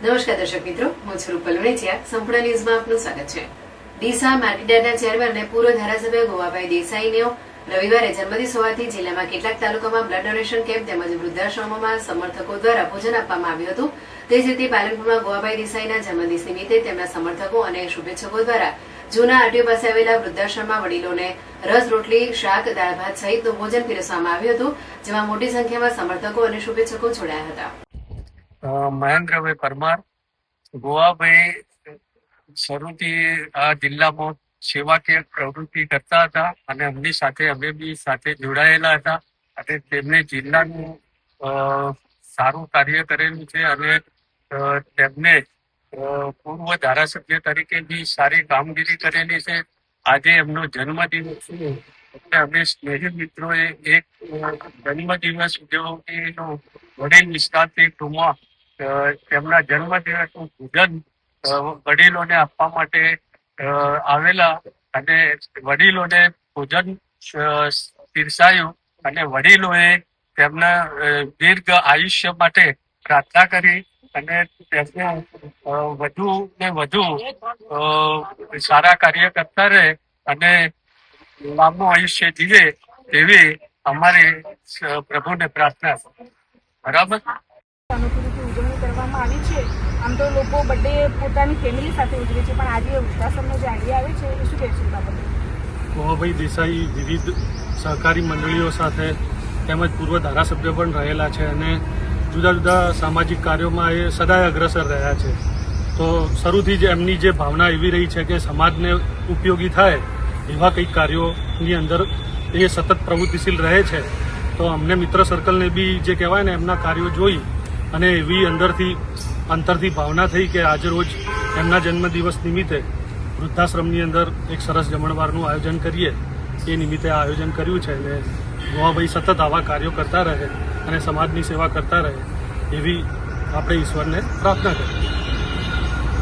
નમસ્કાર દર્શક મિત્રો, હું છું રૂપલ વેચિયા. સંપૂર્ણ ન્યૂઝમાં આપનું સ્વાગત છે. ડીસા માર્કેટયાર્ડના ચેરમેન અને પૂર્વ ધારાસભ્ય ગોવાભાઈ દેસાઈનો રવિવારે જન્મદિવસ હોવાથી જિલ્લામાં કેટલાક તાલુકામાં બ્લડ ડોનેશન કેમ્પ તેમજ વૃદ્ધાશ્રમોમાં સમર્થકો દ્વારા ભોજન આપવામાં આવ્યું હતું. તે જ રીતે પાલનપુરમાં ગોવાભાઈ દેસાઈના જન્મદિવસ નિમિત્તે તેમના સમર્થકો અને શુભેચ્છકો દ્વારા જૂના આરટીઓ પાસે આવેલા વૃદ્ધાશ્રમમાં વડીલોને રસ, રોટલી, શાક, દાળ ભાત સહિતનું ભોજન પીરસવામાં આવ્યું હતું, જેમાં મોટી સંખ્યામાં સમર્થકો અને શુભેચ્છકો જોડાયા હતા. મહેન્દ્રભાઈ પરમાર. ગોવાભાઈ શરૂથી આ જિલ્લામાં સેવાકીય પ્રવૃત્તિ કરતા હતા અને એમની સાથે અમે બી સાથે જોડાયેલા હતા અને તેમને જિલ્લાનું સારું કાર્ય કરેલું છે અને તેમને પૂર્વ ધારાસભ્ય તરીકે બી સારી કામગીરી કરેલી છે. આજે એમનો જન્મદિવસ છે એટલે અમે સ્નેહી મિત્રોએ એક જન્મદિવસ ઉજવણીનો વડીલ વિસ્તારથી ટૂંકમાં તેમના જન્મદિવસનું ભોજન વડીલોને આપવા માટે આવેલા અને વડીલોને ભોજન પીરસાયું અને વડીલોએ તેમના દીર્ઘ આયુષ્ય માટે પ્રાર્થના કરી અને તેમને વધુ ને વધુ સારા કાર્ય કરતા રહે અને લાંબુ આયુષ્ય જીવે તેવી અમારી પ્રભુને પ્રાર્થના છે. બરાબર. ઉજવણી કરવામાં આવી છે. આમ તો લોકો બર્થડે પોતાની ફેમિલી સાથે ઉજવે છે, પણ આજે વૃદ્ધાશ્રમનો જે આઈડિયા આવે છે એ શું કહે છે બાબતે? ગોવાભાઈ દેસાઈ વિવિધ સહકારી મંડળીઓ સાથે તેમજ પૂર્વ ધારાસભ્ય પણ રહેલા છે અને જુદા જુદા સામાજિક કાર્યોમાં એ સદાય અગ્રસર રહ્યા છે. તો શરૂથી જ એમની જે ભાવના એવી રહી છે કે સમાજને ઉપયોગી થાય એવા કંઈક કાર્યોની અંદર એ સતત પ્રવૃત્તિશીલ રહે છે. તો અમને મિત્ર સર્કલને બી જે કહેવાય ને એમના કાર્યો જોઈ અને એવી અંતરથી ભાવના થઈ કે આજે રોજ એમના જન્મદિવસ નિમિત્તે વૃદ્ધાશ્રમની અંદર એક સરસ જમણવારનું આયોજન કરીએ એ નિમિત્તે આ આયોજન કર્યું છે. અને ગોવાભાઈ સતત આવા કાર્યો કરતા રહે અને સમાજની સેવા કરતા રહે એવી આપણે ઈશ્વરને પ્રાર્થના કરીએ.